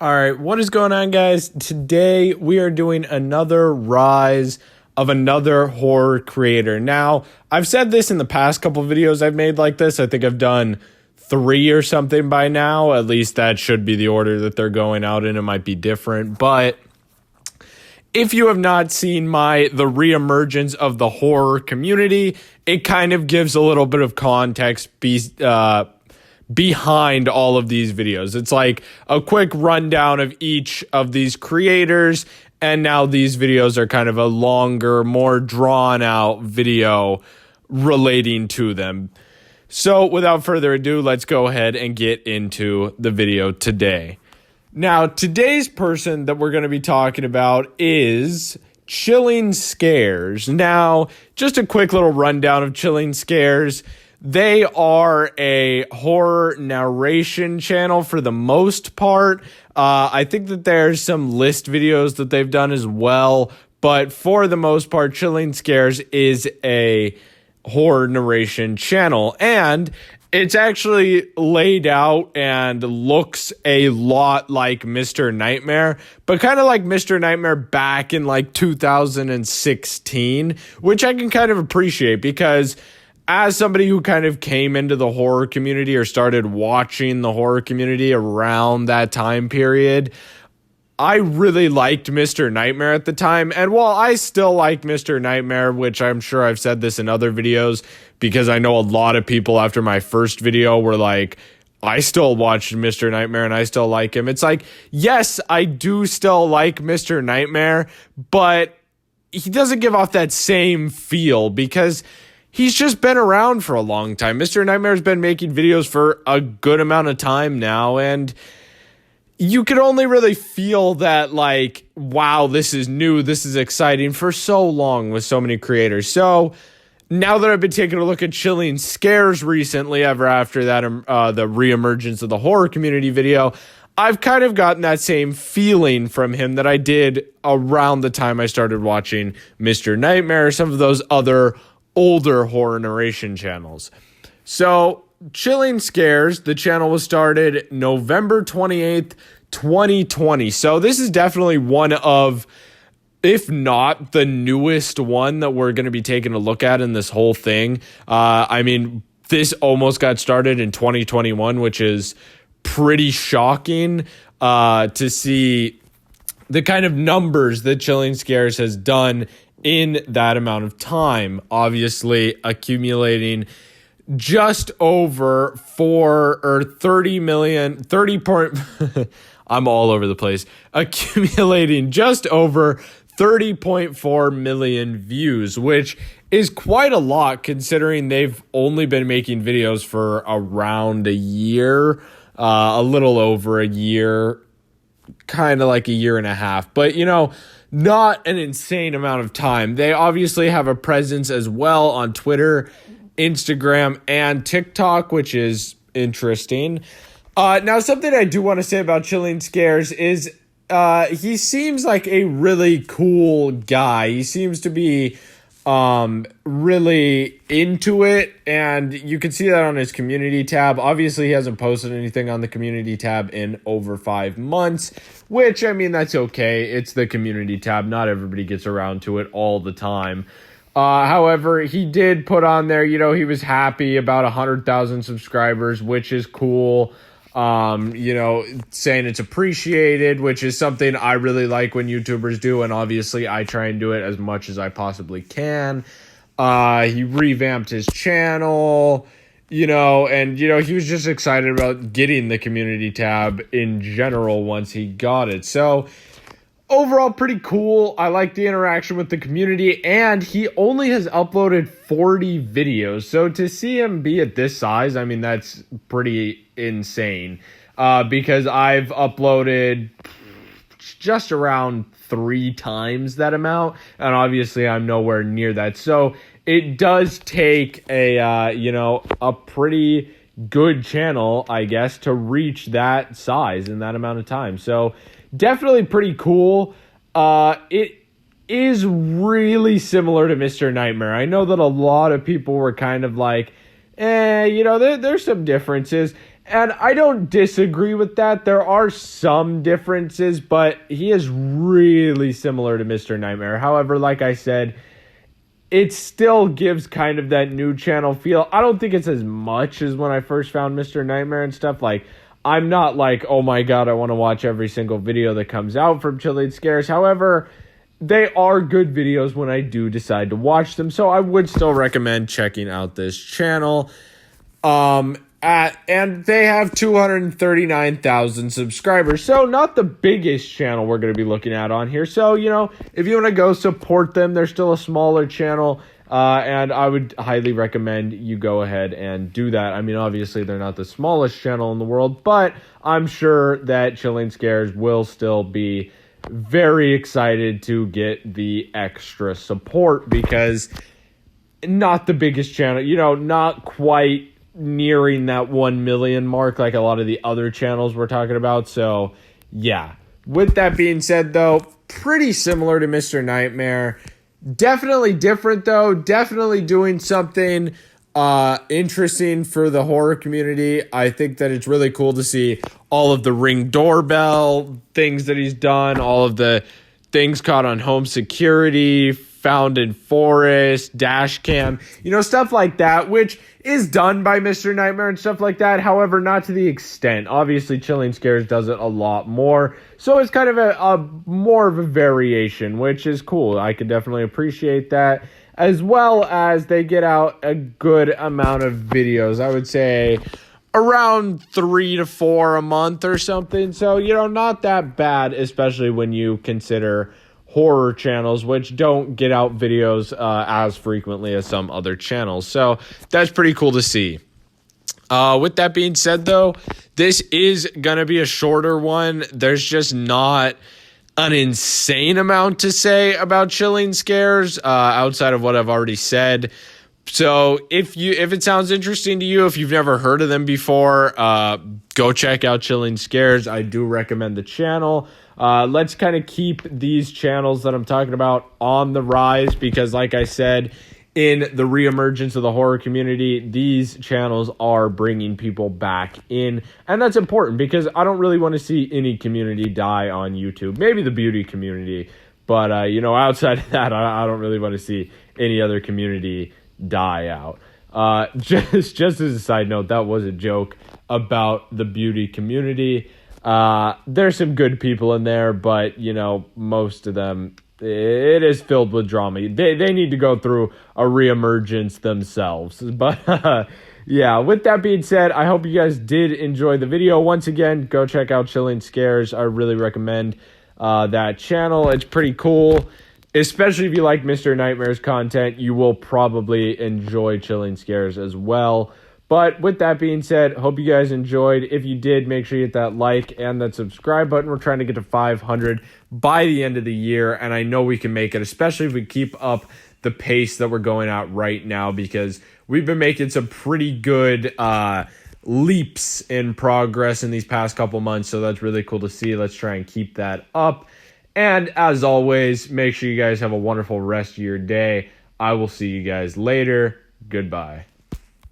All right, what is going on, guys? Today we are doing another rise of another horror creator. Now, I've said this in the past couple videos I've made like this. I think I've done 3 or something by now. At least that should be the order that they're going out in. It might be different, but if you have not seen the reemergence of the horror community, it kind of gives a little bit of context behind all of these videos. It's like a quick rundown of each of these creators, and now these videos are kind of a longer, more drawn out video relating to them. So without further ado, let's go ahead and get into the video today. Now, today's person that we're going to be talking about is Chilling Scares. Now, just a quick little rundown of Chilling Scares. They are a horror narration channel for the most part. I think that there's some list videos that they've done as well, but for the most part, Chilling Scares is a horror narration channel, and it's actually laid out and looks a lot like Mr. Nightmare, but kind of like Mr. Nightmare back in like 2016, which I can kind of appreciate because as somebody who kind of came into the horror community or started watching the horror community around that time period, I really liked Mr. Nightmare at the time. And while I still like Mr. Nightmare, which I'm sure I've said this in other videos, because I know a lot of people after my first video were like, I still watched Mr. Nightmare and I still like him. It's like, yes, I do still like Mr. Nightmare, but he doesn't give off that same feel because he's just been around for a long time. Mr. Nightmare's been making videos for a good amount of time now, and you could only really feel that, like, wow, this is new, this is exciting for so long with so many creators. So now that I've been taking a look at Chilling Scares recently, ever after that, the reemergence of the horror community video, I've kind of gotten that same feeling from him that I did around the time I started watching Mr. Nightmare, some of those other older horror narration channels. So Chilling Scares, the channel was started November 28th, 2020. So this is definitely one of, if not the newest one that we're going to be taking a look at in this whole thing. I mean, this almost got started in 2021, which is pretty shocking to see the kind of numbers that Chilling Scares has done in that amount of time, obviously accumulating just over 30 million, I'm all over the place, accumulating just over 30.4 million views, which is quite a lot considering they've only been making videos for around a year, a little over a year, kind of like a year and a half, but not an insane amount of time. They obviously have a presence as well on Twitter, Instagram, and TikTok, which is interesting. Now, something I do want to say about Chilling Scares is he seems like a really cool guy. He seems to be really into it, and you can see that on his community tab. Obviously, he hasn't posted anything on the community tab in over 5 months, which, I mean, that's okay. It's the community tab. Not everybody gets around to it all the time. However, he did put on there, he was happy about 100,000 subscribers, which is cool. Saying it's appreciated, which is something I really like when YouTubers do, and obviously I try and do it as much as I possibly can. He revamped his channel, he was just excited about getting the community tab in general once he got it. So overall, pretty cool. I like the interaction with the community, and he only has uploaded 40 videos. So to see him be at this size, I mean, that's pretty insane. Because I've uploaded just around 3 times that amount, and obviously I'm nowhere near that. So it does take a pretty good channel, I guess, to reach that size in that amount of time. So definitely pretty cool. It is really similar to Mr. Nightmare. I know that a lot of people were kind of like, there's some differences. And I don't disagree with that. There are some differences, but he is really similar to Mr. Nightmare. However, like I said, it still gives kind of that new channel feel. I don't think it's as much as when I first found Mr. Nightmare and stuff. Like, I'm not like, oh my god, I want to watch every single video that comes out from Chilling Scares. However, they are good videos when I do decide to watch them. So I would still recommend checking out this channel. And they have 239,000 subscribers. So not the biggest channel we're going to be looking at on here. So, you know, if you want to go support them, they're still a smaller channel. And I would highly recommend you go ahead and do that. I mean, obviously, they're not the smallest channel in the world, but I'm sure that Chilling Scares will still be very excited to get the extra support because not the biggest channel, you know, not quite nearing that 1 million mark like a lot of the other channels we're talking about. So, yeah. With that being said, though, pretty similar to Mr. Nightmare. Definitely different, though. Definitely doing something interesting for the horror community. I think that it's really cool to see all of the Ring doorbell things that he's done, all of the things caught on home security, found in forest, dash cam, you know, stuff like that, which is done by Mr. Nightmare and stuff like that. However, not to the extent. Obviously, Chilling Scares does it a lot more. So it's kind of a more of a variation, which is cool. I could definitely appreciate that. As well as they get out a good amount of videos. I would say around 3 to 4 a month or something. So, you know, not that bad, especially when you consider horror channels, which don't get out videos as frequently as some other channels. So that's pretty cool to see. With that being said, though, this is going to be a shorter one. There's just not an insane amount to say about Chilling Scares outside of what I've already said. So if it sounds interesting to you, if you've never heard of them before, go check out Chilling Scares. I do recommend the channel. Let's kind of keep these channels that I'm talking about on the rise because, like I said, in the reemergence of the horror community, these channels are bringing people back in. And that's important because I don't really want to see any community die on YouTube. Maybe the beauty community. But, you know, outside of that, I don't really want to see any other community die out. Just as a side note, that was a joke about the beauty community. There's some good people in there, but, you know, most of them, it is filled with drama. They need to go through a reemergence themselves. But, yeah, with that being said, I hope you guys did enjoy the video. Once again, go check out Chilling Scares. I really recommend that channel. It's pretty cool. Especially if you like Mr. Nightmare's content, you will probably enjoy Chilling Scares as well. But with that being said, hope you guys enjoyed. If you did, make sure you hit that like and that subscribe button. We're trying to get to 500 by the end of the year, and I know we can make it, especially if we keep up the pace that we're going at right now, because we've been making some pretty good leaps in progress in these past couple months, so that's really cool to see. Let's try and keep that up. And as always, make sure you guys have a wonderful rest of your day. I will see you guys later. Goodbye.